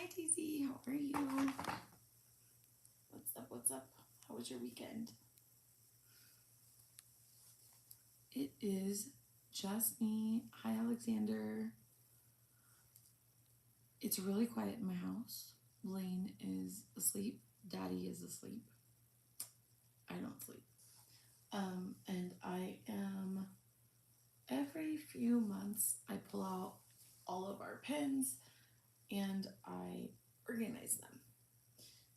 Hi, Daisy. How are you? What's up? What's up? How was your weekend? It is just me. Hi, Alexander. It's really quiet in my house. Lane is asleep. Daddy is asleep. I don't sleep. And I am, every few months, I pull out all of our pens and I organize them.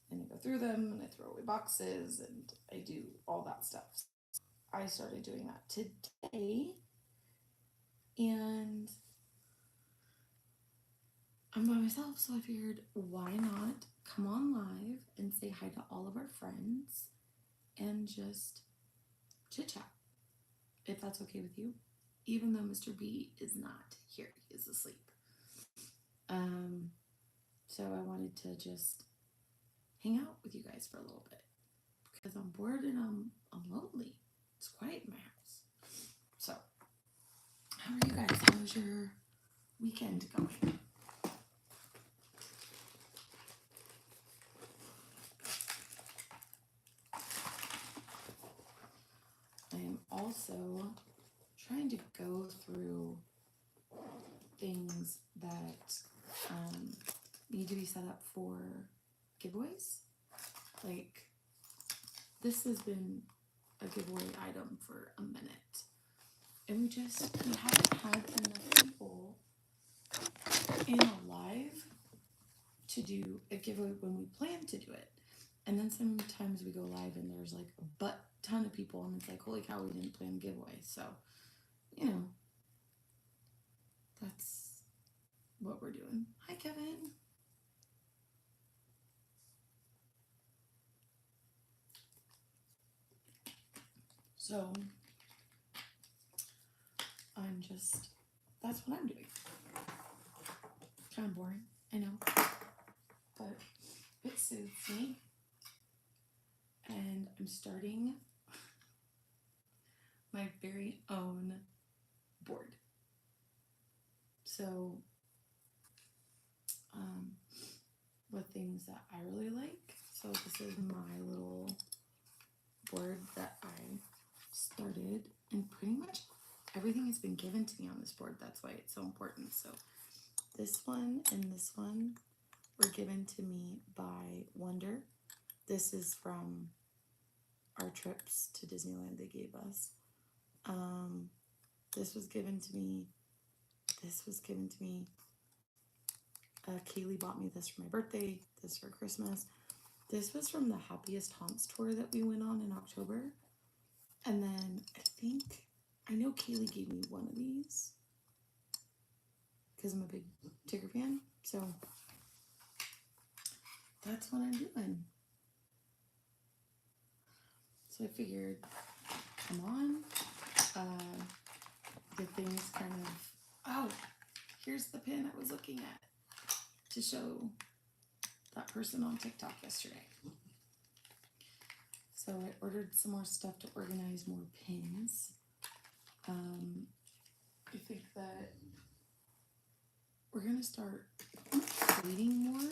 And I go through them and I throw away boxes and I do all that stuff. I started doing that today, and I'm by myself, so I figured why not come on live and say hi to all of our friends and just chit chat, if that's okay with you, even though Mr. B is not here, he is asleep. So I wanted to just hang out with you guys for a little bit because I'm bored and I'm lonely. It's quiet in my house. So, how are you guys? How's your weekend going? I am also trying to go through things that need to be set up for giveaways. Like, this has been a giveaway item for a minute, and we haven't had enough people in a live to do a giveaway when we plan to do it. And then sometimes we go live and there's like a butt ton of people, and it's like, holy cow, we didn't plan a giveaway. So, that's what we're doing. Hi, Kevin. So, that's what I'm doing. Kind of boring, I know, but it suits me. And I'm starting my very own board. So, with things that I really like. So this is my little board that I started, and pretty much everything has been given to me on this board. That's why it's so important. So this one and this one were given to me by Wonder. This is from our trips to Disneyland they gave us. This was given to me. This was given to me. Kaylee bought me this for my birthday, this for Christmas. This was from the Happiest Haunts tour that we went on in October. And then I know Kaylee gave me one of these because I'm a big Tigger fan. So that's what I'm doing. So I figured, come on, the things kind of, oh, here's the pin I was looking at to show that person on TikTok yesterday. So I ordered some more stuff to organize more pins. I think that we're gonna start reading more.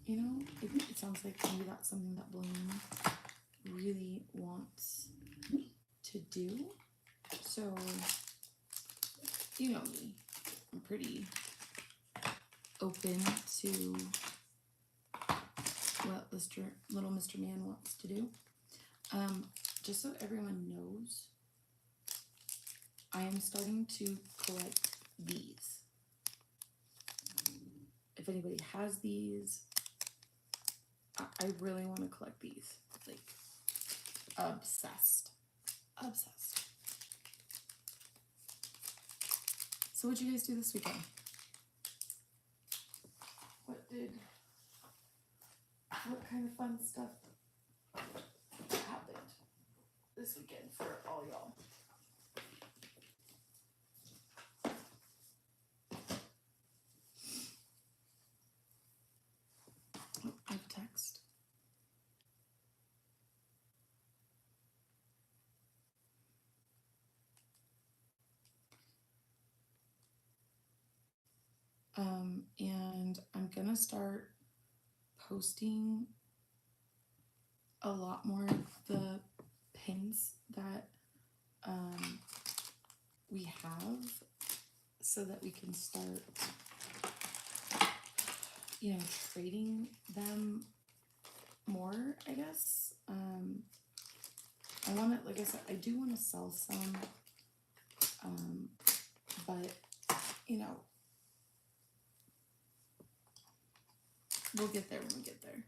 It sounds like maybe that's something that Blaine really wants to do. So, you know me, I'm pretty open to what little Mr. Man wants to do. Just so everyone knows, I am starting to collect these. If anybody has these, I really want to collect these. Like, obsessed. Obsessed. So what'd you guys do this weekend? What kind of fun stuff happened this weekend for all y'all? Oh, I have a text. And I'm gonna start posting a lot more of the pins that we have, so that we can start, you know, trading them more, I guess. I want to, like I said, I do want to sell some, but, you know, we'll get there when we get there.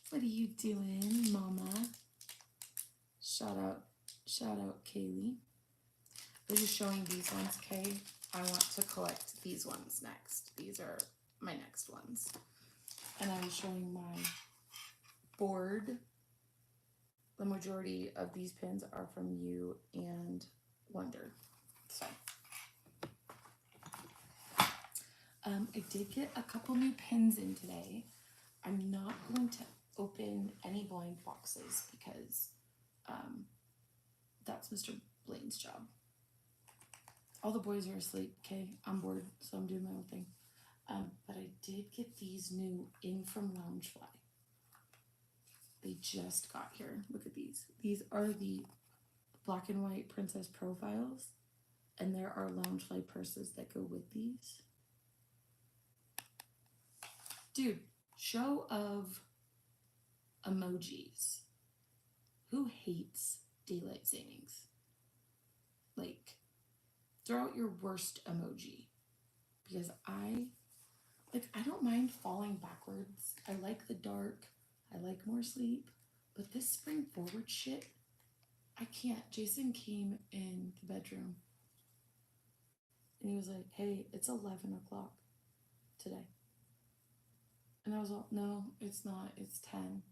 What are you doing, Mama? Shout out, Kaylee. I was just showing these ones, okay? I want to collect these ones next. These are my next ones. And I was showing my board. The majority of these pins are from you and Wonder. So I did get a couple new pins in today. I'm not going to open any blind boxes because that's Mr. Blaine's job. All the boys are asleep, okay? I'm bored, so I'm doing my own thing. But I did get these new in from Loungefly. They just got here. Look at these. These are the black and white princess profiles, and there are Loungefly purses that go with these. Dude, show of emojis. Who hates daylight savings? Like, throw out your worst emoji, because I don't mind falling backwards. I like the dark. I like more sleep. But this spring forward shit, I can't. Jason came in the bedroom and he was like, hey, it's 11 o'clock today. And I was like, no, it's not. It's 10.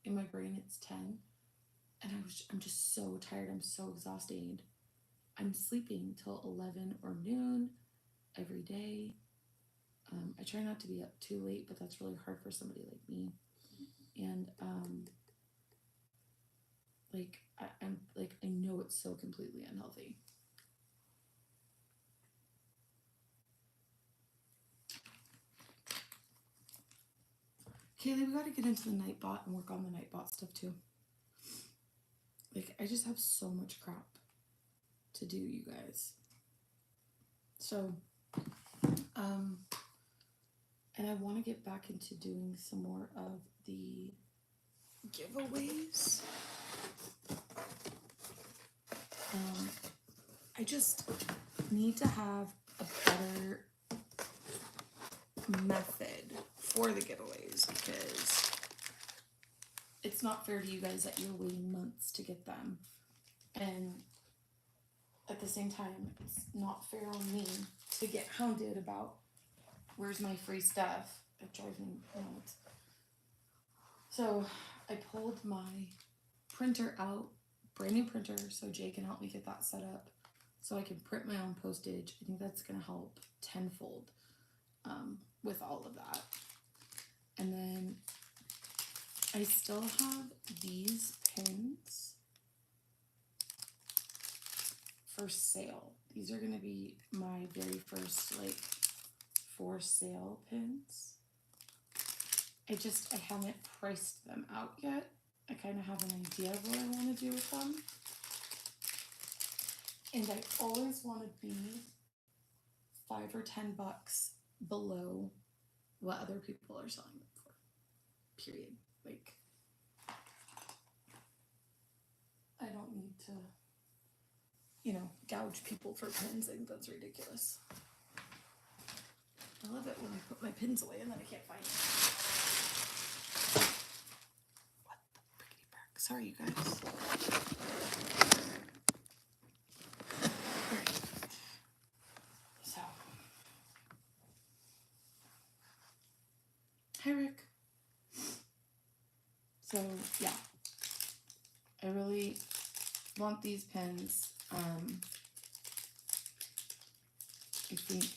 In my brain, it's 10. And I'm just so tired. I'm so exhausted. I'm sleeping till 11 or noon every day. I try not to be up too late, but that's really hard for somebody like me. And I know it's so completely unhealthy. Kaylee, we got to get into the Nightbot and work on the Nightbot stuff too. Like, I just have so much crap to do, you guys. So, and I want to get back into doing some more of the giveaways. I just need to have a better method for the giveaways, because it's not fair to you guys that you're waiting months to get them, and at the same time it's not fair on me to get hounded about where's my free stuff. It drives me nuts. So I pulled my printer out, brand new printer, so Jay can help me get that set up so I can print my own postage. I think that's gonna help tenfold with all of that. And then I still have these pins for sale. These are gonna be my very first for sale pins. I haven't priced them out yet. I kind of have an idea of what I want to do with them. And I always want to be $5 or $10 below what other people are selling them for. Period. Like, I don't need to, gouge people for pins. I think that's ridiculous. I love it when I put my pins away and then I can't find them. What the frickety frick? Sorry, you guys. Alright. So. Hi, Rick. So, yeah. I really want these pins. I think,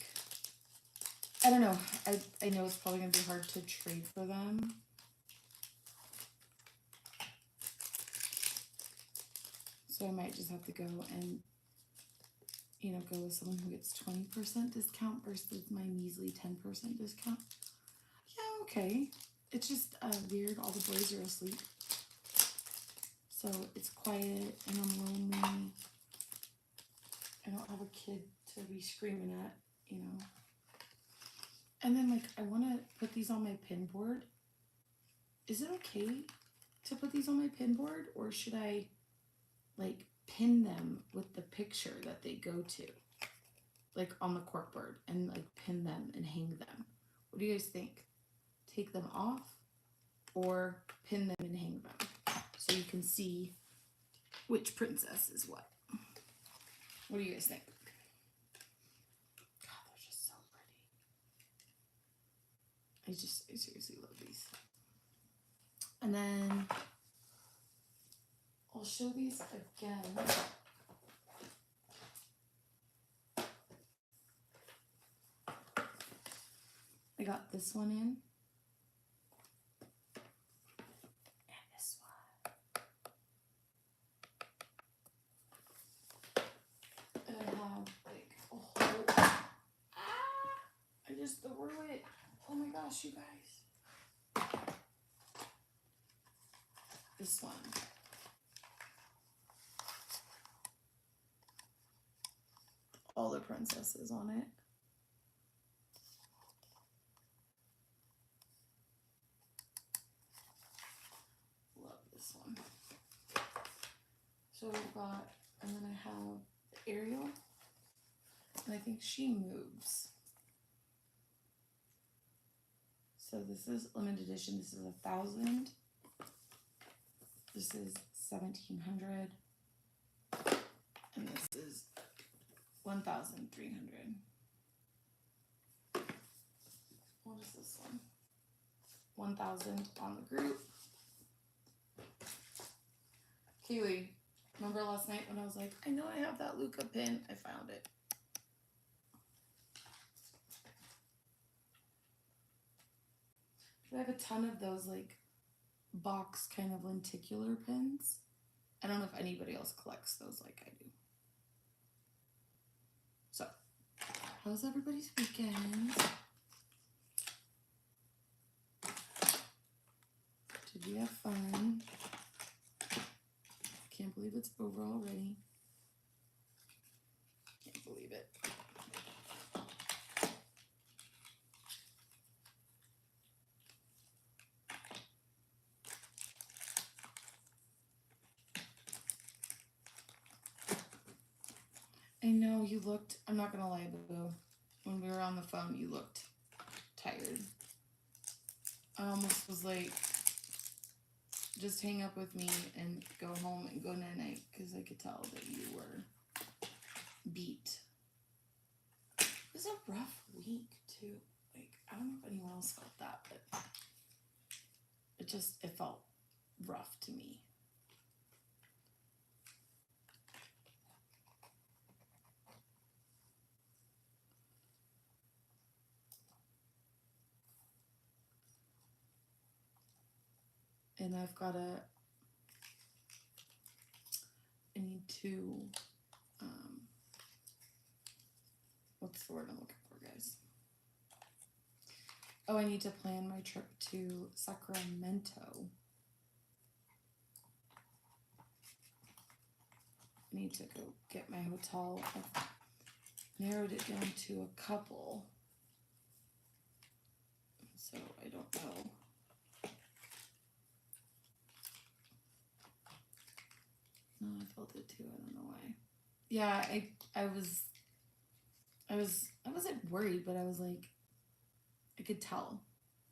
I don't know. I know it's probably going to be hard to trade for them. So I might just have to go and, go with someone who gets 20% discount versus my measly 10% discount. Yeah, okay. It's just weird. All the boys are asleep. So it's quiet and I'm lonely. I don't have a kid to be screaming at, And then, like, I want to put these on my pin board. Is it okay to put these on my pin board, or should I, like, pin them with the picture that they go to? Like, on the corkboard, and, like, pin them and hang them. What do you guys think? Take them off, or pin them and hang them, so you can see which princess is what. What do you guys think? God, they're just so pretty. I seriously love these. And then I'll show these again. I got this one in. And this one. And I have like a whole... I just threw it. Oh my gosh, you guys. This one. All the princesses on it. Love this one. So I've got, and then I have Ariel, and I think she moves. So this is limited edition. This is 1,000. This is 1,700, and this is 1,300. What is this one? 1,000 on the group. Kaylee, remember last night when I was like, I know I have that Luca pin. I found it. I have a ton of those like box kind of lenticular pins. I don't know if anybody else collects those like I do. So, how's everybody's weekend? Did you have fun? Can't believe it's over already. Can't believe it. I know you looked, I'm not gonna lie, Boo. When we were on the phone, you looked tired. I almost was like, just hang up with me and go home and go night-night, because I could tell that you were beat. It was a rough week, too. Like, I don't know if anyone else felt that, but it felt rough to me. And I've got I need to, what's the word I'm looking for, guys? Oh, I need to plan my trip to Sacramento. I need to go get my hotel. I've narrowed it down to a couple. So I don't know. No, I felt it too. I don't know why. Yeah, I wasn't worried, but I was like, I could tell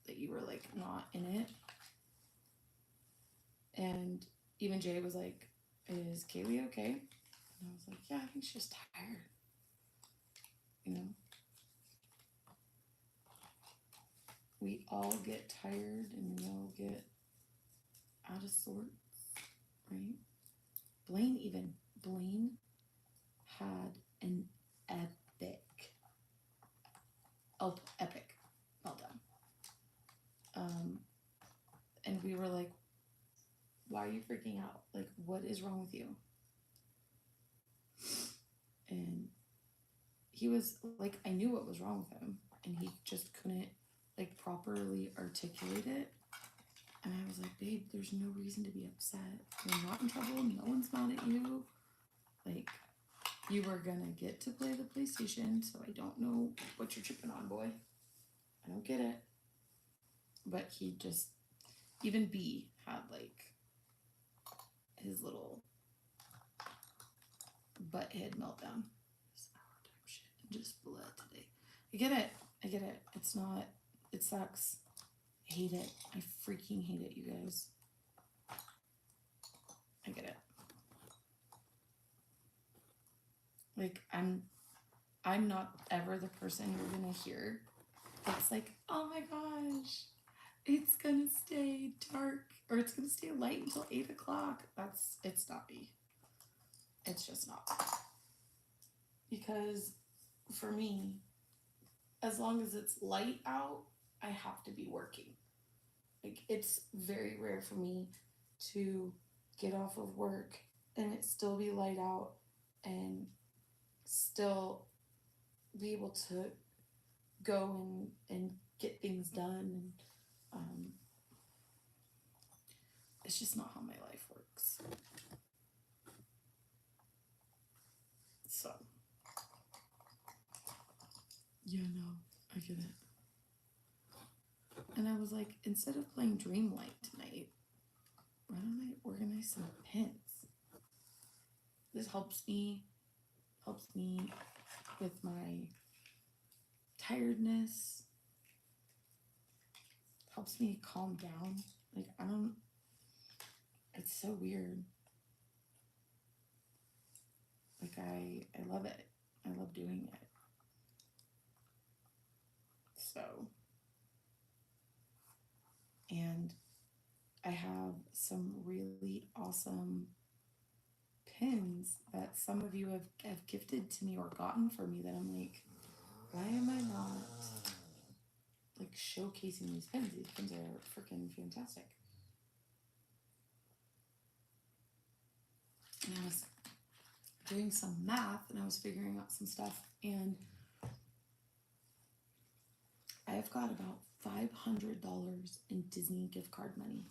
that you were like not in it. And even Jay was like, is Kaylee okay? And I was like, yeah, I think she's just tired. You know? We all get tired and we all get out of sorts, right? Blaine had an epic meltdown. And we were like, why are you freaking out? Like, what is wrong with you? And he was like, I knew what was wrong with him, and he just couldn't like properly articulate it. And I was like, babe, there's no reason to be upset. You're not in trouble. No one's mad at you. Like, you were gonna get to play the PlayStation, so I don't know what you're tripping on, boy. I don't get it. But he just, even B had like his little butthead meltdown. Sour type shit. Just blood today. I get it. I get it. It's not, it sucks. I hate it. I freaking hate it, you guys. I get it. Like, I'm not ever the person you're gonna hear that's like, oh my gosh, it's gonna stay dark or it's gonna stay light until 8 o'clock. It's not me. It's just not. Because for me, as long as it's light out, I have to be working. Like, it's very rare for me to get off of work and it still be light out and still be able to go and get things done. And it's just not how my life works. So, yeah, no, I get it. And I was like, instead of playing Dreamlight tonight, why don't I organize some pins? This helps me with my tiredness, helps me calm down. Like, it's so weird. Like, I love it. I love doing it. So, and I have some really awesome pins that some of you have gifted to me or gotten for me that I'm like, why am I not like showcasing these pins? These pins are freaking fantastic. And I was doing some math and I was figuring out some stuff, and I've got about $500 in Disney gift card money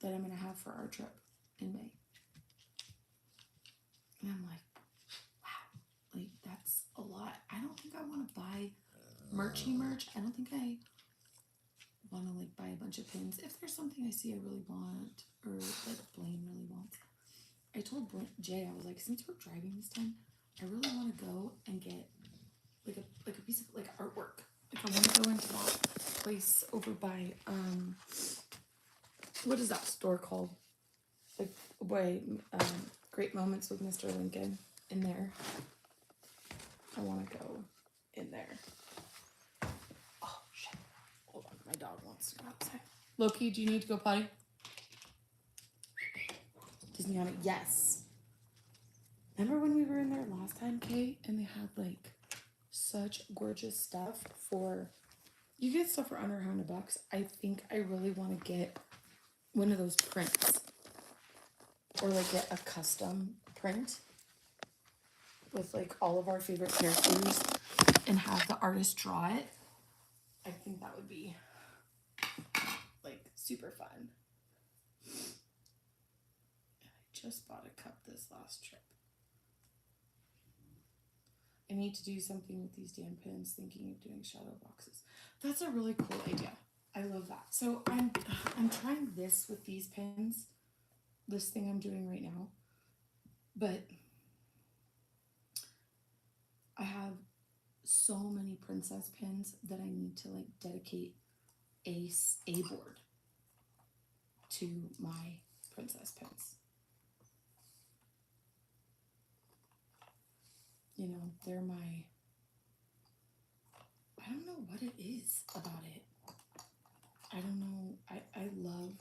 that I'm gonna have for our trip in May. And I'm like, wow, like that's a lot. I don't think I want to buy merch. I don't think I want to like buy a bunch of pins. If there's something I see I really want, or like Blaine really wants, I told Jay, I was like, since we're driving this time, I really want to go and get like a piece of like artwork. Like I want to go into that place over by what is that store called? Like by Great Moments with Mr. Lincoln. In there, I want to go in there. Oh shit! Hold on, my dog wants to go outside. Loki, do you need to go potty? Disney on it, yes. Remember when we were in there last time, Kate, and they had like such gorgeous stuff for, you get stuff for under $100. I think I really want to get one of those prints, or like get a custom print with like all of our favorite characters and have the artist draw it. I think that would be like super fun. I just bought a cup this last trip. I need to do something with these damn pins, thinking of doing shadow boxes. That's a really cool idea. I love that. So I'm trying this with these pins, this thing I'm doing right now, but I have so many princess pins that I need to like dedicate a board to my princess pins. You know, they're my, I don't know what it is about it. I don't know. I love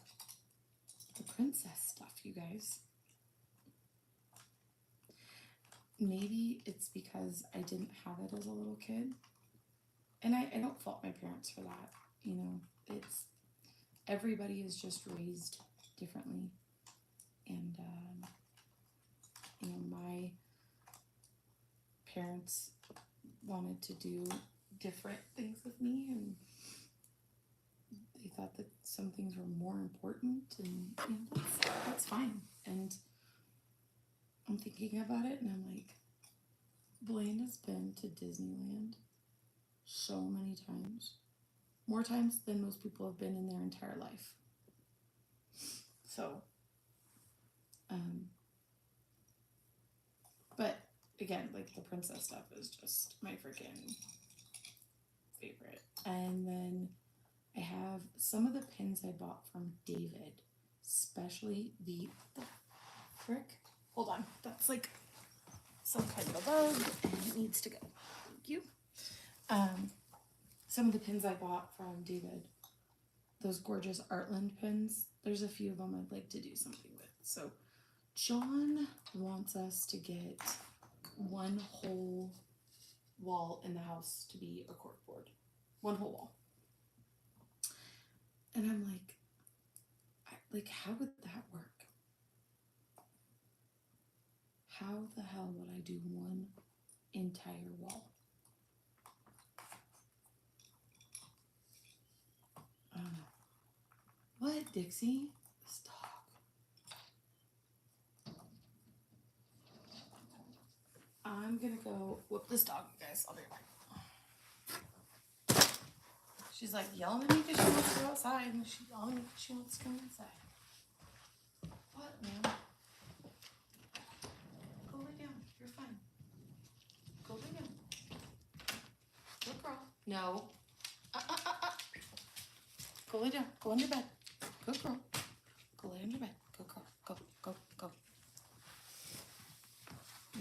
the princess stuff, you guys. Maybe it's because I didn't have it as a little kid. And I don't fault my parents for that. You know, it's, everybody is just raised differently. And, you know, my parents wanted to do different things with me, and they thought that some things were more important, and you know, that's fine. And I'm thinking about it, and I'm like, Blaine has been to Disneyland so many times, more times than most people have been in their entire life. So, but again, like the princess stuff is just my freaking favorite. And then I have some of the pins I bought from David, especially the frick. Hold on, that's like some kind of a bug, and it needs to go. Thank you. Some of the pins I bought from David, those gorgeous Artland pins. There's a few of them I'd like to do something with. So John wants us to get one whole wall in the house to be a corkboard. One whole wall. And I'm like, how would that work? How the hell would I do one entire wall? I don't know. What, Dixie? This dog. I'm gonna go whoop this dog, you guys. I'll be right back. She's like yelling at me because she wants to go outside, and she's yelling at me because she wants to come inside. What, man? Go lay down. You're fine. Go lay down. Good girl. No. Go lay down. Go on your bed. Good girl. Go lay on your bed. Good girl. Go, go, go.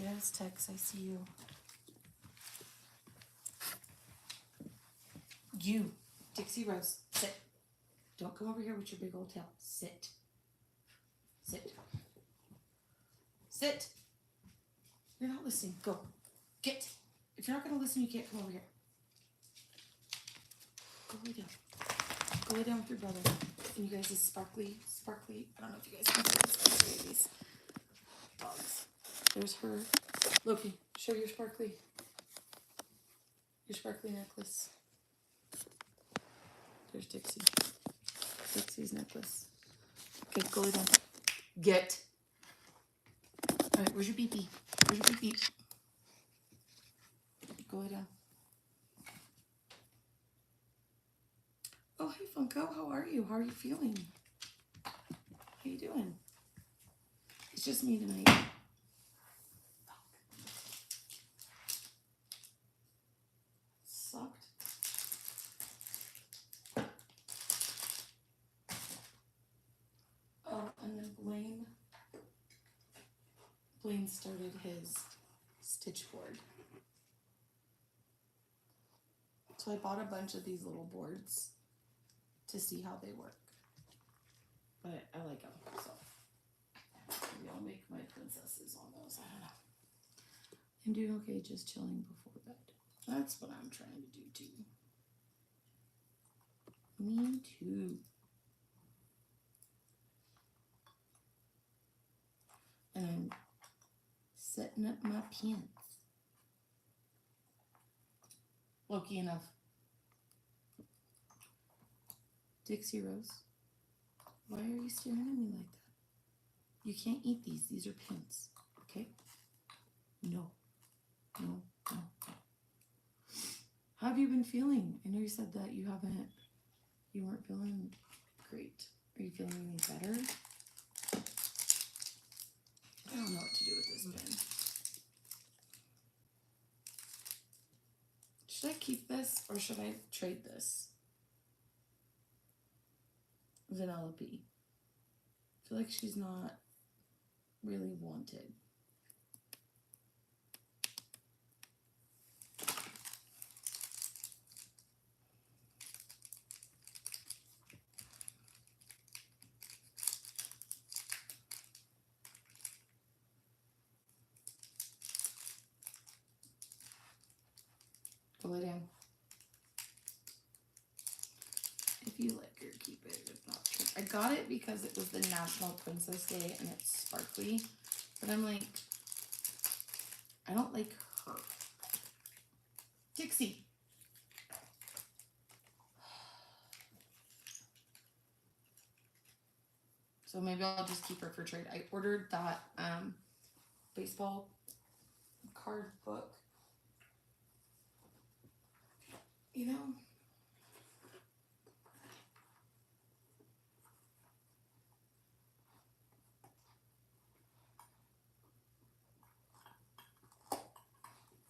Yes, Tex, I see you. You, Dixie Rose, sit. Don't come over here with your big old tail. Sit. Sit. Sit. You're not listening. Go. Get. If you're not going to listen, you can't come over here. Go lay down. Go lay down with your brother. And you guys is sparkly. I don't know if you guys can see these dogs. There's her. Loki, show your sparkly necklace. There's Dixie. Dixie's necklace. Okay, go lay down. Get. All right, where's your beep? Where's your beep? Go lay down. Oh, hey, Funko. How are you? How are you feeling? How you doing? It's just me tonight. Sucked. Oh, and then Blaine started his stitch board. So I bought a bunch of these little boards to see how they work. But I like them, so maybe I'll make my princesses on those. I don't know. I'm doing okay, just chilling before bed. That's what I'm trying to do too. Me too. And I'm setting up my pants. Loki, enough. Dixie Rose, why are you staring at me like that? You can't eat these. These are pins. Okay? No. No. No. How have you been feeling? I know you said that you weren't feeling great. Are you feeling any better? I don't know what to do with this pin. Should I keep this or should I trade this? Vanellope. I feel like she's not really wanted. Go lay down. If you like her, keep it. If not, I got it because it was the National Princess Day and it's sparkly. But I'm like, I don't like her. Dixie. So maybe I'll just keep her for trade. I ordered that baseball card book. You know?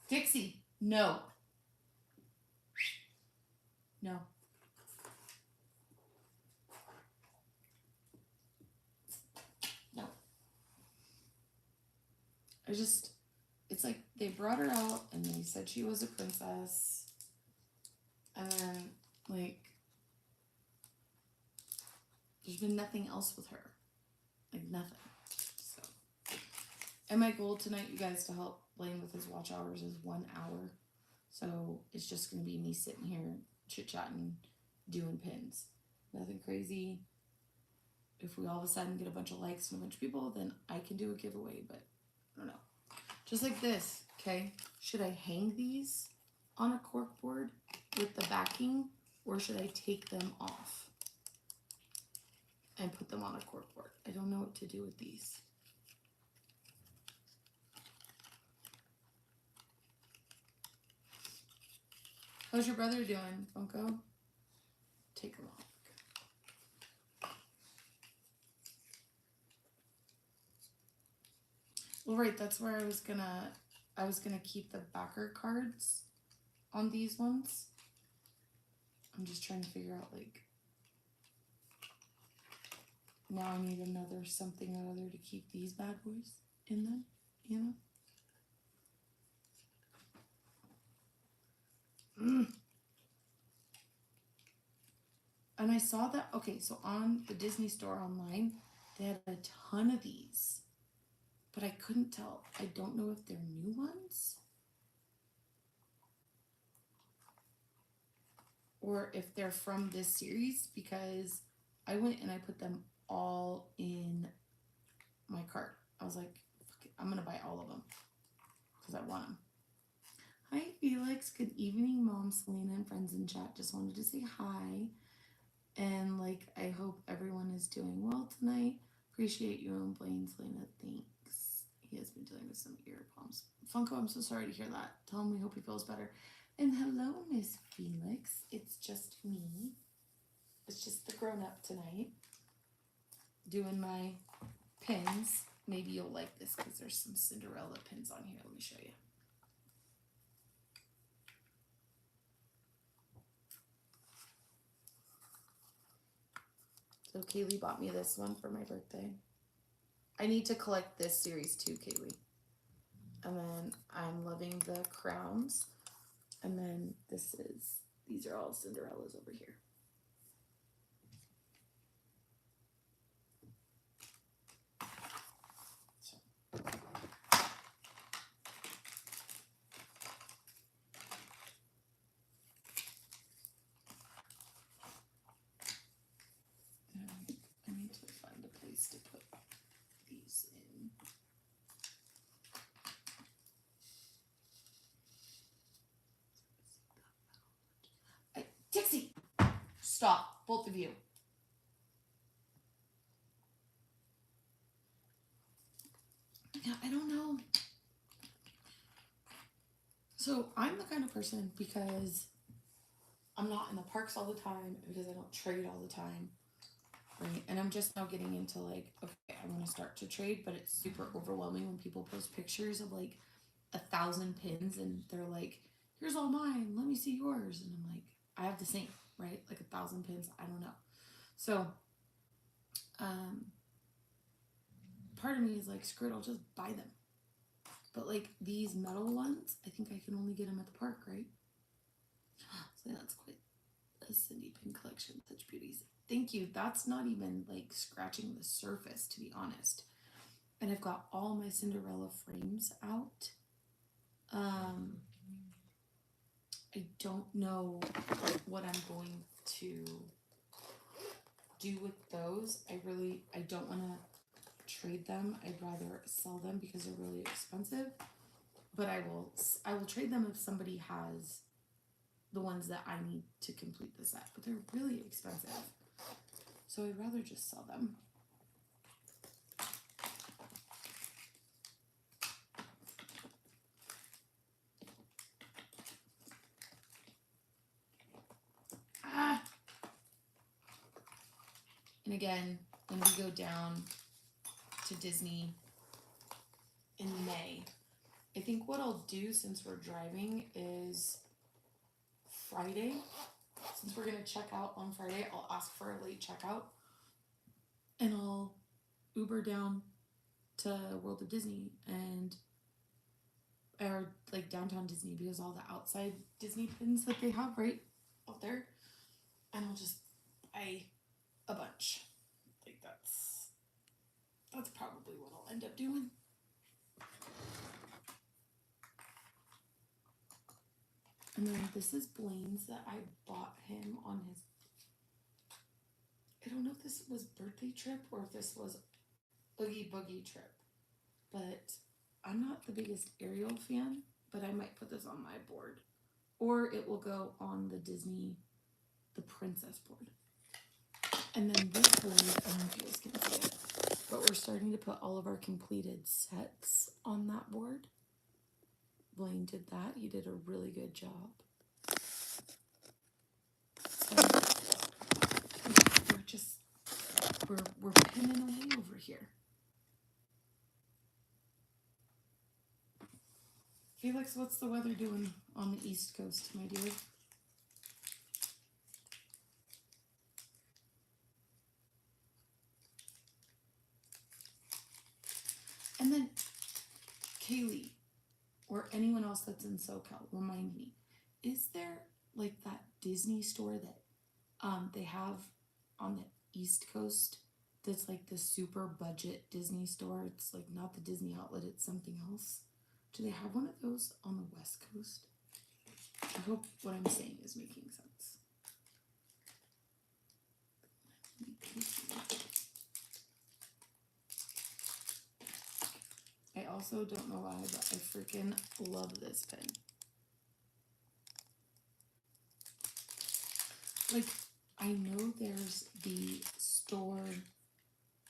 Dixie, no. No. No. It's like they brought her out and they said she was a princess. And then, like, there's been nothing else with her. Like, nothing. So, and my goal tonight, you guys, to help Blaine with his watch hours is 1 hour. So, it's just going to be me sitting here chit-chatting, doing pins. Nothing crazy. If we all of a sudden get a bunch of likes and a bunch of people, then I can do a giveaway, but I don't know. Just like this, okay? Should I hang these on a cork board with the backing, or should I take them off and put them on a cork board? I don't know what to do with these. How's your brother doing, Funko? Take them off. Well, right, that's where I was gonna keep the backer cards on these ones. I'm just trying to figure out, like, now I need another something or other to keep these bad boys in them, you know? And I saw that, okay, so on the Disney store online, they had a ton of these, but I couldn't tell. I don't know if they're new ones or if they're from this series, because I went and I put them all in my cart. I was like, fuck it, I'm gonna buy all of them because I want them. Hi Felix, good evening, Mom, Selena, and friends in chat. Just wanted to say hi. And like, I hope everyone is doing well tonight. Appreciate you and Blaine, Selena. Thanks. He has been dealing with some ear problems. Funko, I'm so sorry to hear that. Tell him we hope he feels better. And hello, Miss Felix. It's just me. It's just the grown-up tonight. Doing my pins. Maybe you'll like this because there's some Cinderella pins on here. Let me show you. So Kaylee bought me this one for my birthday. I need to collect this series too, Kaylee. And then I'm loving the crowns. And then these are all Cinderellas over here. So. I need to find a place to put these in. Dixie! Stop, both of you. Yeah, I don't know. So I'm the kind of person, because I'm not in the parks all the time, because I don't trade all the time, right? And I'm just now getting into like, okay, I want to start to trade, but it's super overwhelming when people post pictures of like 1,000 pins and they're like, here's all mine, let me see yours. And I'm like, I have the same, right? Like 1,000 pins, I don't know. So, part of me is like, screw it, I'll just buy them. But like these metal ones, I think I can only get them at the park, right? So that's quite a Cindy pin collection, such beauties. Thank you. That's not even like scratching the surface, to be honest. And I've got all my Cinderella frames out. I don't know what I'm going to do with those. I don't want to trade them. I'd rather sell them because they're really expensive. But I will trade them if somebody has the ones that I need to complete the set, but they're really expensive. So I'd rather just sell them. And again, when we go down to Disney in May, I think what I'll do since we're driving is Friday, since we're going to check out on Friday, I'll ask for a late checkout and I'll Uber down to World of Disney or like downtown Disney, because all the outside Disney pins that they have right out there, and I'll just buy a bunch. Like that's probably what I'll end up doing. And then this is Blaine's that I bought him on his, I don't know if this was birthday trip or if this was Oogie Boogie trip, but I'm not the biggest Ariel fan, but I might put this on my board, or it will go on the Disney, the Princess board. And then this board, I don't know if you guys can see it, but we're starting to put all of our completed sets on that board. Blaine did that. He did a really good job. So we're pinning away over here. Felix, what's the weather doing on the East Coast, my dear? And then, Kaylee, or anyone else that's in SoCal, remind me, is there like that Disney store that they have on the East Coast that's like the super budget Disney store? It's like not the Disney Outlet, it's something else. Do they have one of those on the West Coast? I hope what I'm saying is making sense. I also don't know why, but I freaking love this pen. Like, I know there's the store,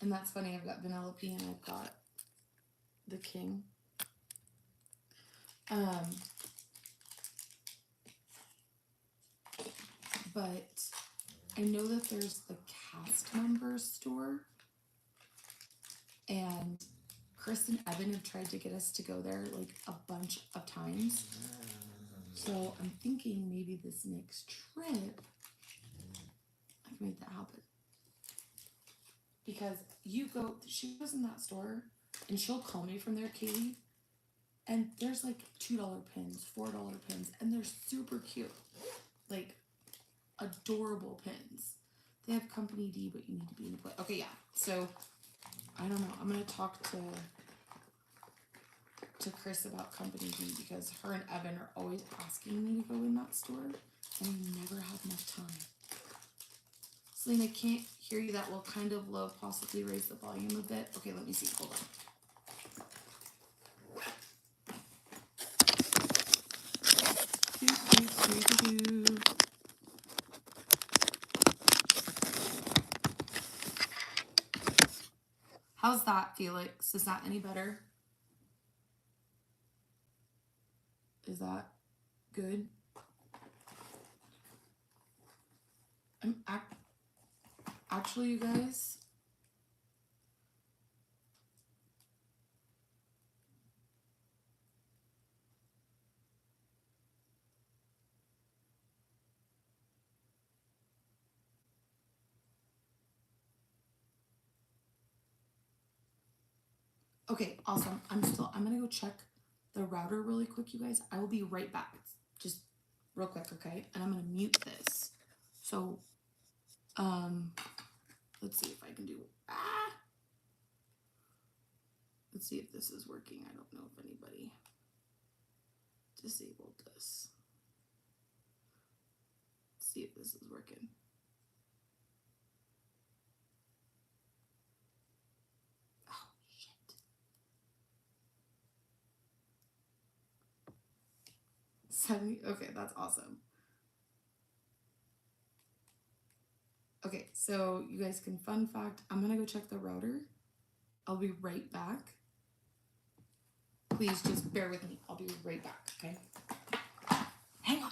and that's funny, I've got Vanellope and I've got the King. But I know that there's the cast members store, and Chris and Evan have tried to get us to go there like a bunch of times. So I'm thinking maybe this next trip I can make that happen. Because she goes in that store and she'll call me from there, Kaylee, and there's like $2 pins, $4 pins, and they're super cute. Like adorable pins. They have Company D, but you need to be in the play. Okay, yeah. So I don't know. I'm gonna talk to Chris about Company D, because her and Evan are always asking me to go in that store, and we never have enough time. Selena, I can't hear you that well. Kind of low. Possibly raise the volume a bit. Okay, let me see. Hold on. How's that, Felix? Is that any better? Is that good? I'm actually, you guys, okay, awesome. I'm gonna go check the router really quick, you guys. I will be right back. Just real quick, okay? And I'm gonna mute this. So, let's see if I can do, let's see if this is working. I don't know if anybody disabled this. Let's see if this is working. Oh, shit. Okay, that's awesome. Okay, so you guys can fun fact. I'm gonna go check the router. I'll be right back. Please just bear with me. I'll be right back, okay? Hang on.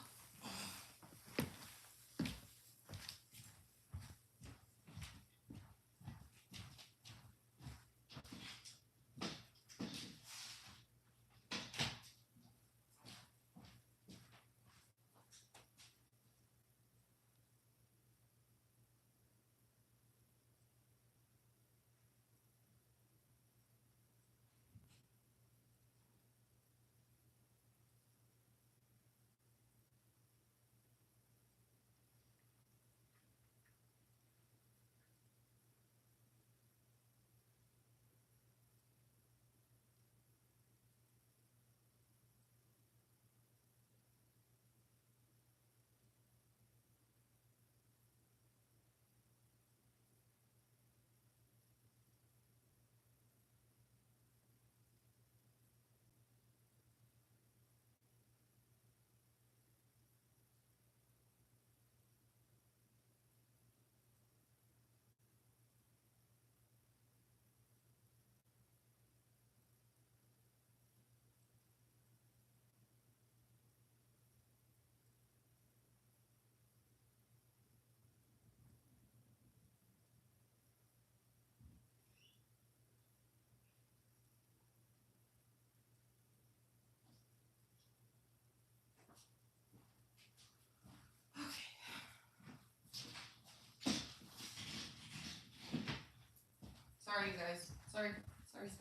Sorry, you guys. Sorry. Okay.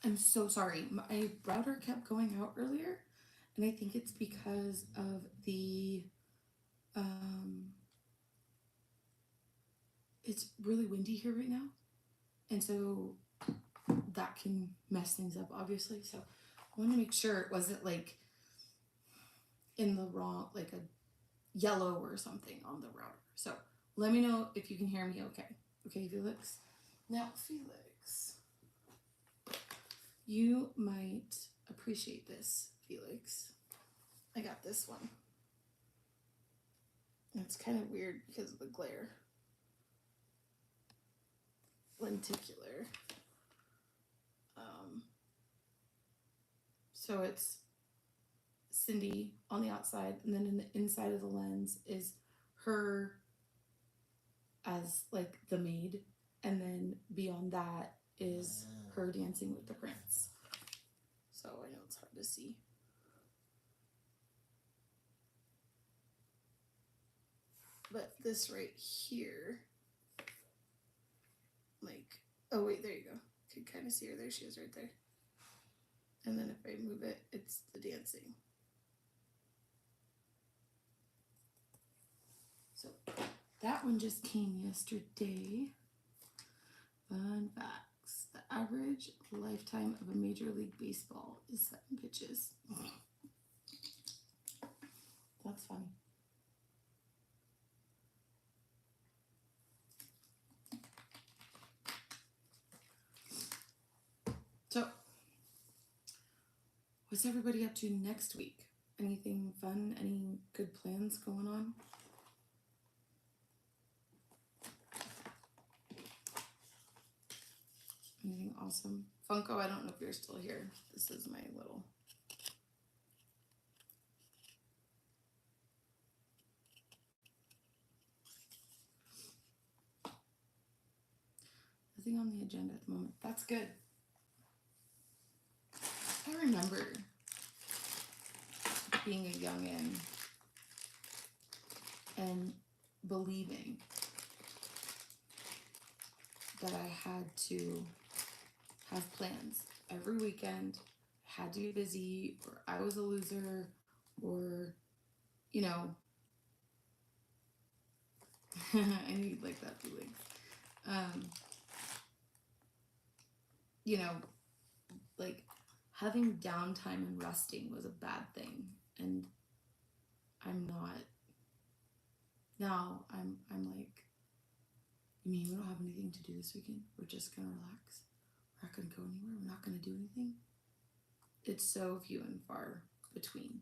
I'm so sorry. My router kept going out earlier, and I think it's because of um, it's really windy here right now, and so that can mess things up, obviously. So I want to make sure it wasn't like in the wrong, like a yellow or something on the router. So let me know if you can hear me okay. Okay, Felix? Now, Felix, you might appreciate this, Felix. I got this one. It's kind of weird because of the glare. Lenticular. So it's Cindy on the outside, and then in the inside of the lens is her as like the maid, and then beyond that is her dancing with the prince. So I know it's hard to see. But this right here, like, oh wait, there you go. You can kind of see her. There she is right there. And then if I move it, it's the dancing. So that one just came yesterday. Fun facts. The average lifetime of a Major League Baseball is 7 pitches. That's funny. So, what's everybody up to next week? Anything fun? Any good plans going on? Anything awesome? Funko, I don't know if you're still here. This is my little... Nothing on the agenda at the moment. That's good. I remember being a youngin' and believing that I had to have plans every weekend, had to be busy, or I was a loser, or, you know, I need like that feeling. You know, like having downtime and resting was a bad thing, and I'm not. Now I'm like, you mean we don't have anything to do this weekend? We're just gonna relax. We're not gonna go anywhere. We're not gonna do anything. It's so few and far between,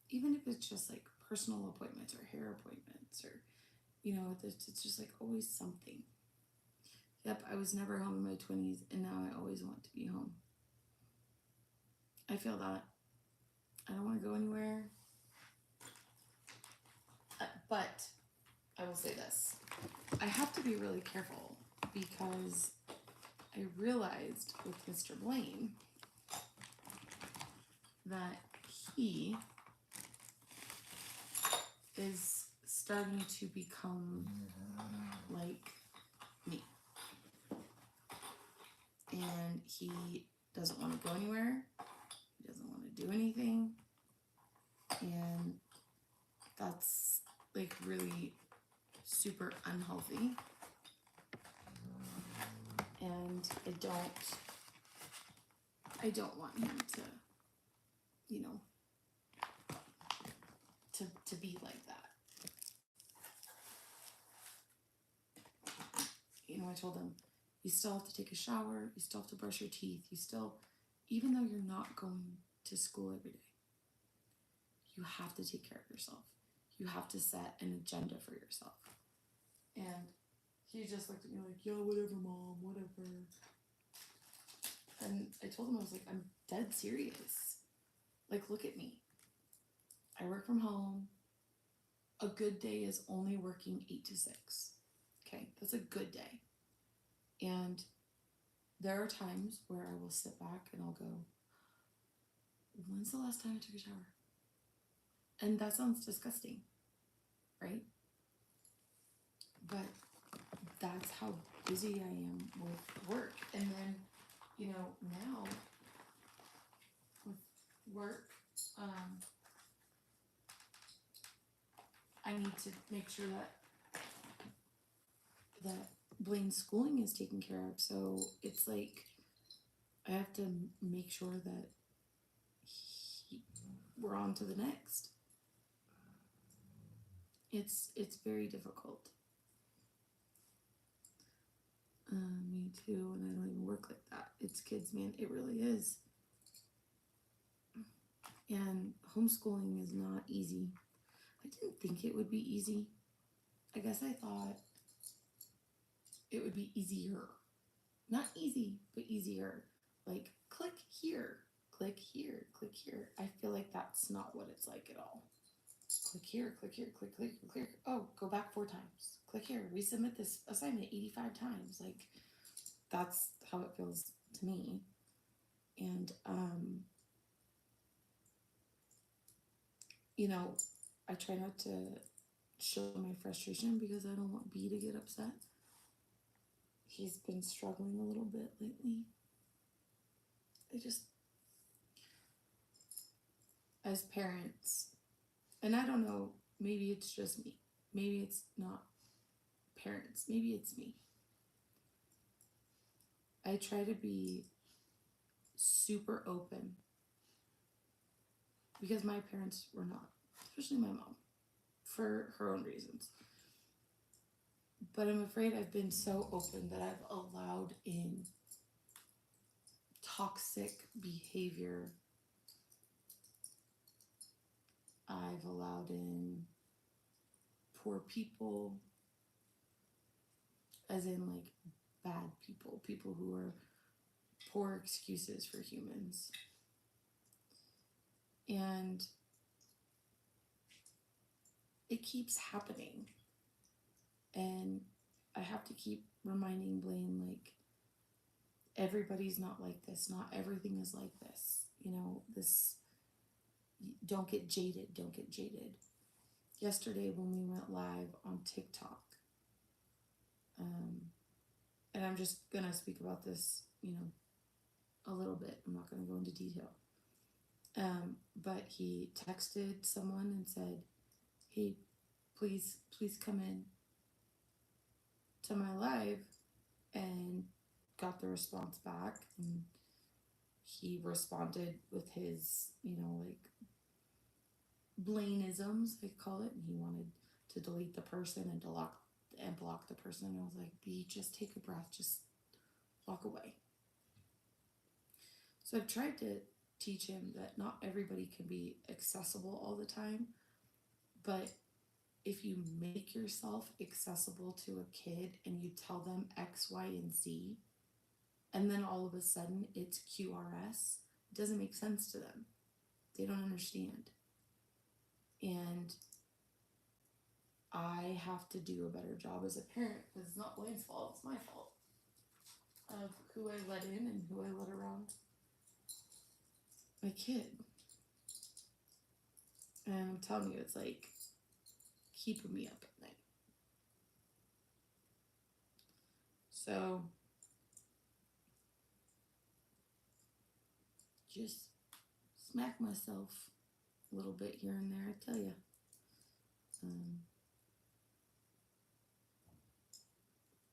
even if it's just like personal appointments or hair appointments or, you know, it's just like always something. Yep, I was never home in my 20s, and now I always want to be home. I feel that. I don't want to go anywhere. But I will say this. I have to be really careful because I realized with Mr. Blaine that he is starting to become like me. And he doesn't want to go anywhere. He doesn't want to do anything. And that's like really super unhealthy. And I don't want him to, you know, to be like that. You know, I told him, you still have to take a shower, you still have to brush your teeth, you still, even though you're not going to school every day, you have to take care of yourself. You have to set an agenda for yourself. And he just looked at me like, yeah, whatever, Mom, whatever. And I told him, I was like, I'm dead serious. Like, look at me. I work from home. A good day is only working 8 to 6. Okay, that's a good day. And there are times where I will sit back and I'll go, when's the last time I took a shower? And that sounds disgusting, right? But that's how busy I am with work. And then, you know, now with work, I need to make sure that Blaine's schooling is taken care of. So it's like I have to make sure that we're on to the next. It's very difficult. Me too, and I don't even work like that. It's kids, man. It really is. And homeschooling is not easy. I didn't think it would be easy. I guess I thought it would be easier. Not easy, but easier. Like, click here, click here, click here. I feel like that's not what it's like at all. Click here, click here, click, click, click. Oh, go back 4 times. Click here, resubmit this assignment 85 times. Like, that's how it feels to me. And, you know, I try not to show my frustration because I don't want B to get upset. He's been struggling a little bit lately. As parents, and I don't know, maybe it's just me. Maybe it's not parents. Maybe it's me. I try to be super open because my parents were not, especially my mom, for her own reasons. But I'm afraid I've been so open that I've allowed in toxic behavior. I've allowed in poor people, as in like bad people, people who are poor excuses for humans. And it keeps happening. And I have to keep reminding Blaine, like, everybody's not like this. Not everything is like this. You know, don't get jaded. Don't get jaded. Yesterday when we went live on TikTok, and I'm just gonna speak about this, you know, a little bit. I'm not gonna go into detail. But he texted someone and said, hey, please come in to my live, and got the response back, and he responded with his, you know, like Blaineisms, I call it, and he wanted to delete the person and block the person. And I was like, B, just take a breath, just walk away. So I've tried to teach him that not everybody can be accessible all the time, but if you make yourself accessible to a kid and you tell them X, Y, and Z, and then all of a sudden it's QRS, it doesn't make sense to them. They don't understand. And I have to do a better job as a parent, because it's not Blaine's fault, it's my fault, of who I let in and who I let around my kid. And I'm telling you, it's like keeping me up at night. So just smack myself a little bit here and there, I tell you.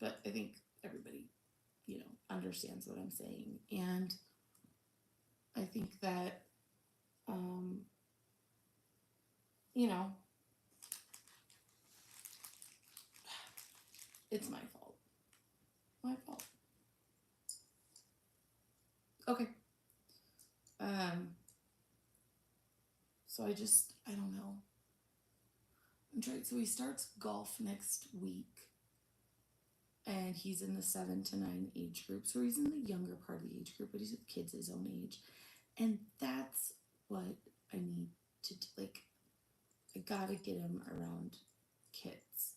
But I think everybody, understands what I'm saying. And I think that, it's my fault. My fault. Okay. So I don't know. I'm trying. So he starts golf next week, and he's in the 7 to 9 age group. So he's in the younger part of the age group, but he's with kids his own age, and that's what I need to do. Like, I gotta get him around kids.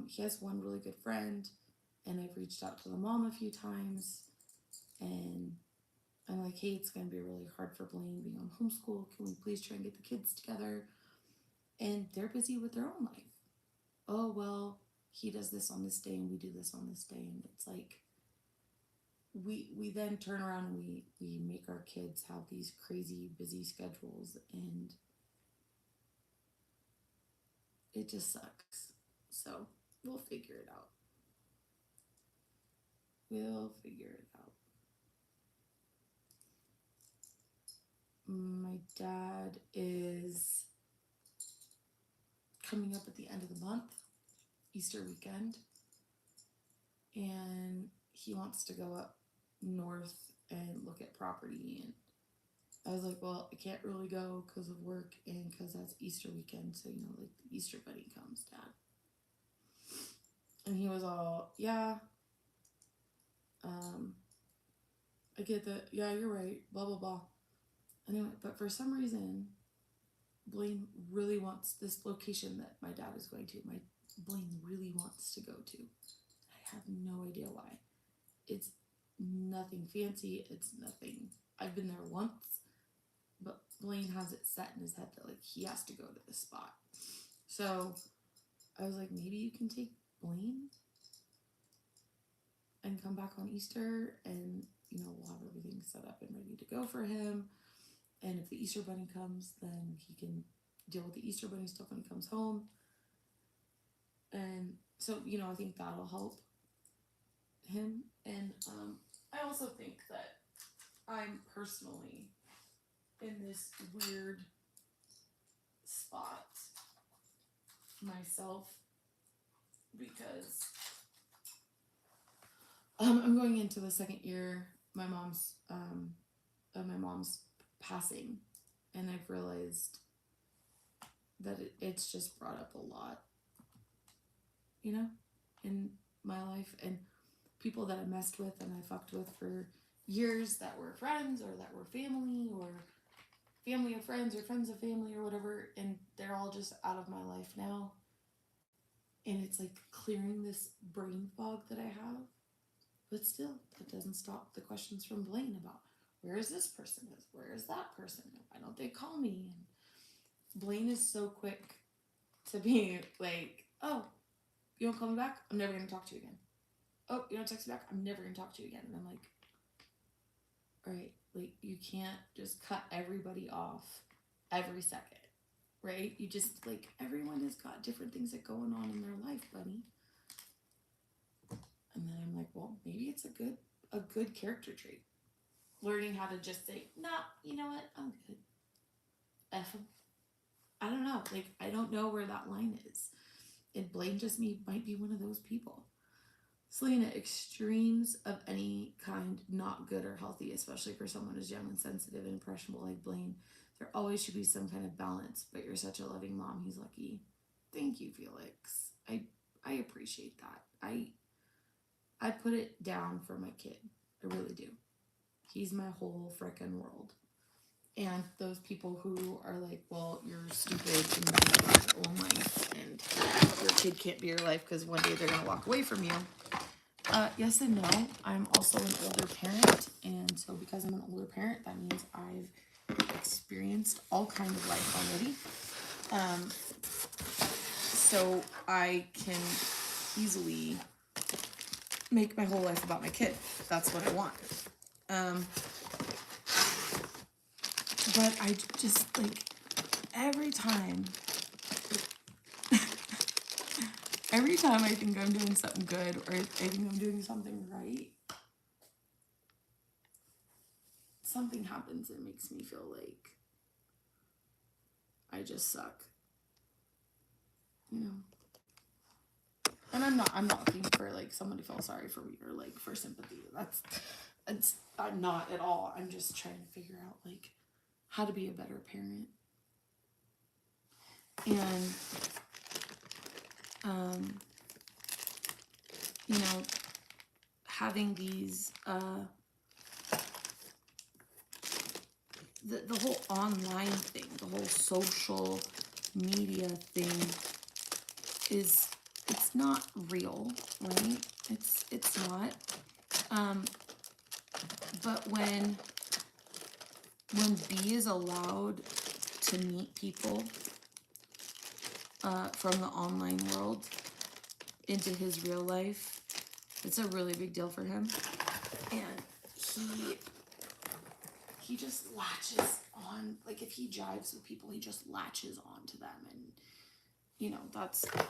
He has one really good friend, and I've reached out to the mom a few times, and I'm like, hey, it's going to be really hard for Blaine being on homeschool. Can we please try and get the kids together? And they're busy with their own life. Oh, well, he does this on this day and we do this on this day. And it's like, we then turn around and we make our kids have these crazy busy schedules, and it just sucks. So we'll figure it out. We'll figure it out. My dad is coming up at the end of the month, Easter weekend, and he wants to go up north and look at property. And I was like, well, I can't really go because of work and because that's Easter weekend, so like the Easter bunny comes, Dad. And he was all, yeah, I get that, yeah, you're right, blah blah blah. Anyway, but for some reason, Blaine really wants this location that my dad is going to. Blaine really wants to go to. I have no idea why. It's nothing fancy. It's nothing. I've been there once, but Blaine has it set in his head that like he has to go to this spot. So I was like, maybe you can take Blaine and come back on Easter, and we'll have everything set up and ready to go for him. And if the Easter bunny comes, then he can deal with the Easter bunny stuff when he comes home. And so, I think that'll help him. And I also think that I'm personally in this weird spot myself, because I'm going into the second year my mom's passing, and I've realized that it's just brought up a lot, in my life, and people that I messed with and I fucked with for years that were friends or that were family or family of friends or friends of family or whatever, and they're all just out of my life now. And it's like clearing this brain fog that I have. But still, that doesn't stop the questions from Blaine about where is this person? Where is that person? Why don't they call me? And Blaine is so quick to be like, oh, you don't call me back? I'm never going to talk to you again. Oh, you don't text me back? I'm never going to talk to you again. And I'm like, all right, like, you can't just cut everybody off every second, right? You just, like, everyone has got different things that going on in their life, buddy. And then I'm like, well, maybe it's a good character trait. Learning how to just say, nah, you know what? I'm good. F 'em. I don't know. Like, I don't know where that line is. And Blaine just might be one of those people. Selena, extremes of any kind, not good or healthy, especially for someone as young and sensitive and impressionable like Blaine. There always should be some kind of balance, but you're such a loving mom. He's lucky. Thank you, Felix. I appreciate that. I put it down for my kid. I really do. He's my whole frickin' world. And those people who are like, well, you're stupid and you can't live your own life and your kid can't be your life because one day they're going to walk away from you. Yes and no. I'm also an older parent. And so because I'm an older parent, that means I've experienced all kinds of life already. So I can easily make my whole life about my kid. That's what I want. But I just, like, every time I think I'm doing something good or I think I'm doing something right, something happens that makes me feel like I just suck. You know? And I'm not looking for, like, someone to feel sorry for me or, like, for sympathy. I'm not at all. I'm just trying to figure out, like, how to be a better parent. And, you know, having these, the whole online thing, the whole social media thing it's not real, right? It's not. But when B is allowed to meet people from the online world into his real life, it's a really big deal for him. And he just latches on, like if he jives with people, he just latches on to them. And, you know, that's an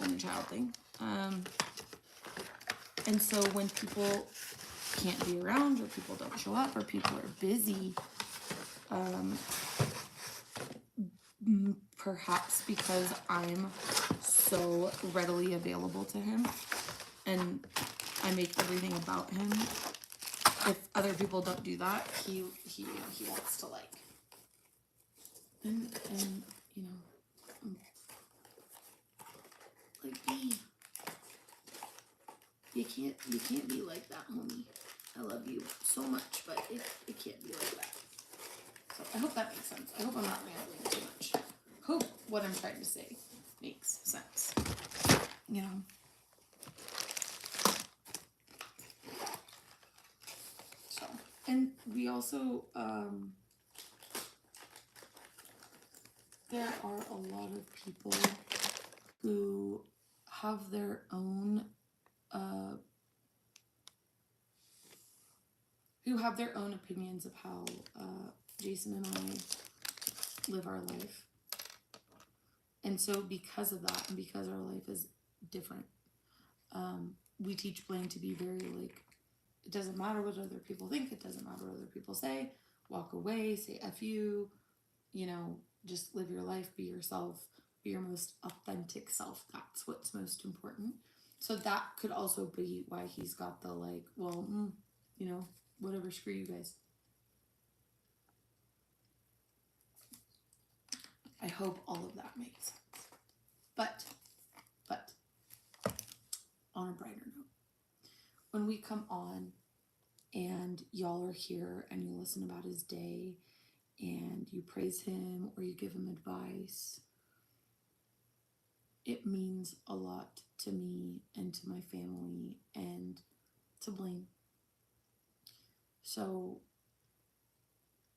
only child thing. And so when people can't be around or people don't show up or people are busy, perhaps because I'm so readily available to him and I make everything about him, if other people don't do that, he wants to like, and you know, like B, you can't be like that, homie. I love you so much, but it can't be like that. So I hope that makes sense. I hope I'm not rambling too much. Hope what I'm trying to say makes sense. You know. So, and we also there are a lot of people who have their own opinions of how Jason and I live our life. And so because of that, and because our life is different, we teach Blaine to be very like, it doesn't matter what other people think, it doesn't matter what other people say, walk away, say F you, you know, just live your life, be yourself, be your most authentic self. That's what's most important. So that could also be why he's got the like, well, you know, whatever, screw you guys. I hope all of that makes sense. But, on a brighter note, when we come on and y'all are here and you listen about his day and you praise him or you give him advice, it means a lot to me and to my family and to Blaine. So,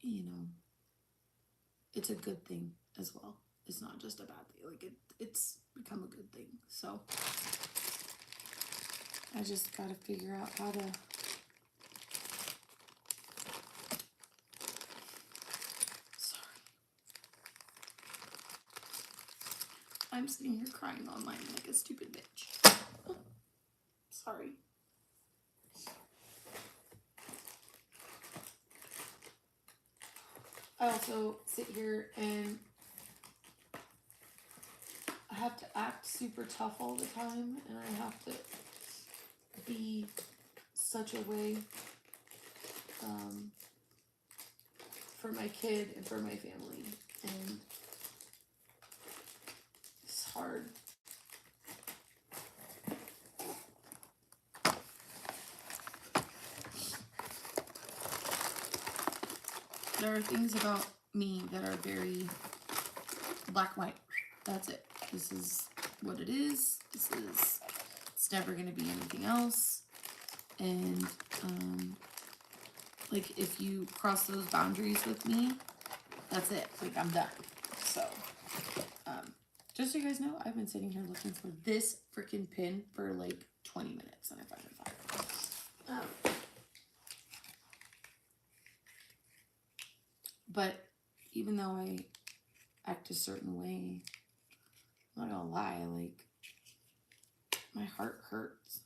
you know, it's a good thing as well. It's not just a bad thing. Like it's become a good thing. So I just gotta figure out how to I'm sitting here crying online like a stupid bitch. Sorry. I also sit here and I have to act super tough all the time, and I have to such a way for my kid and for my family, and it's hard. There are things about me that are very black and white. That's it. This is what it is. It's never going to be anything else. And, like, if you cross those boundaries with me, that's it. Like, I'm done. So, just so you guys know, I've been sitting here looking for this freaking pin for, like, 20 minutes, and I finally found it. But even though I act a certain way, I'm not gonna lie, like, my heart hurts.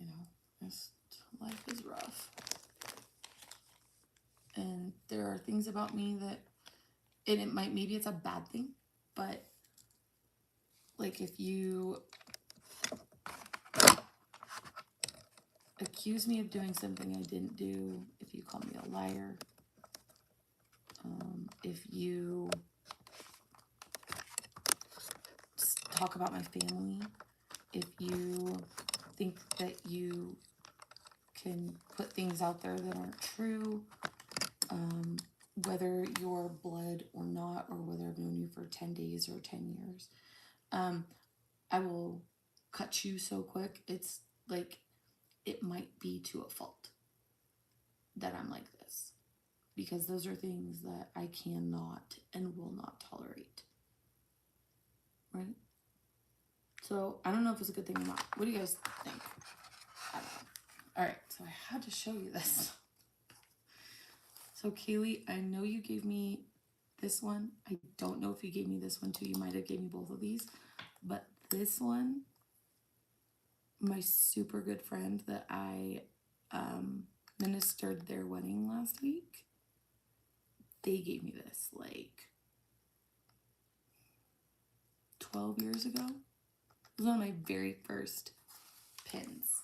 You know, life is rough. And there are things about me that, and it might, maybe it's a bad thing, but like if you accuse me of doing something I didn't do, if you call me a liar, if you talk about my family, if you think that you can put things out there that aren't true, whether you're blood or not, or whether I've known you for 10 days or 10 years, I will cut you so quick. It's like, it might be to a fault that I'm like this, because those are things that I cannot and will not tolerate. Right? So I don't know if it's a good thing or not. What do you guys think? I don't know. All right, so I had to show you this. So Kaylee, I know you gave me this one. I don't know if you gave me this one too. You might have gave me both of these, but this one, my super good friend that I ministered their wedding last week, they gave me this like 12 years ago. It was one of my very first pins.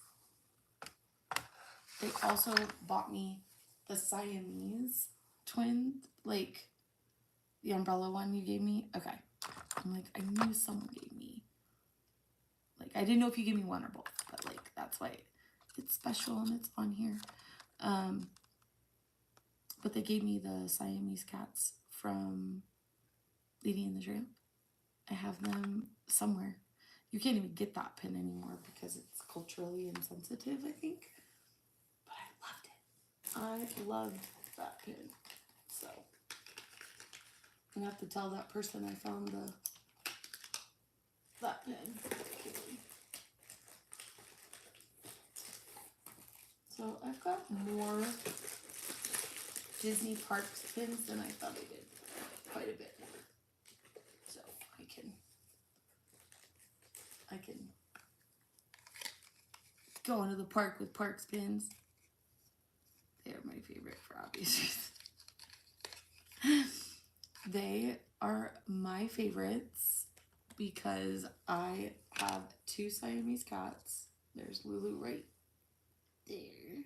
They also bought me the Siamese twin, like the umbrella one you gave me. Okay. I'm like, I knew someone gave me, like, I didn't know if you gave me one or both, but like, that's why it's special and it's on here. But they gave me the Siamese cats from Lady and the Tramp. I have them somewhere. You can't even get that pin anymore because it's culturally insensitive, I think. But I loved it. I loved that pin. So I'm gonna have to tell that person I found that pin. So I've got more Disney Parks pins than I thought I did. Quite a bit more. So I can go into the park with Parks pins. They're my favorite for obvious reasons. They are my favorites because I have 2 Siamese cats. There's Lulu right there.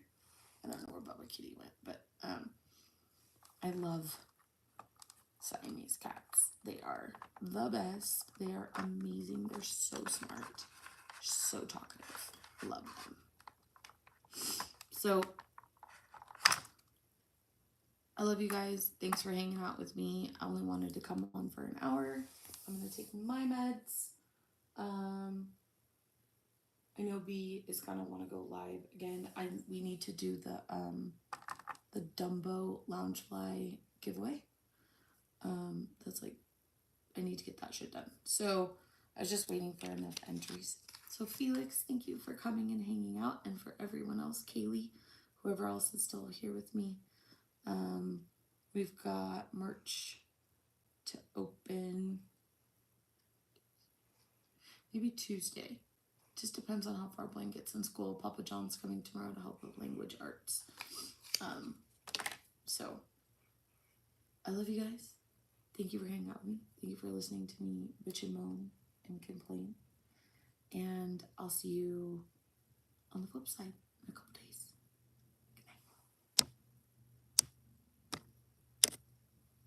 I don't know where Bubba Kitty went, but I love Siamese cats. They are the best. They are amazing. They're so smart, so talkative. Love them. So I love you guys. Thanks for hanging out with me. I only wanted to come on for an hour. I'm gonna take my meds. I know B is gonna want to go live again. We need to do the Dumbo Loungefly giveaway. That's like, I need to get that shit done. So I was just waiting for enough entries. So Felix, thank you for coming and hanging out, and for everyone else, Kaylee, whoever else is still here with me. We've got merch to open maybe Tuesday. Just depends on how far Blaine gets in school. Papa John's coming tomorrow to help with language arts. So I love you guys. Thank you for hanging out with me. Thank you for listening to me bitch and moan and complain. and I'll see you on the flip side.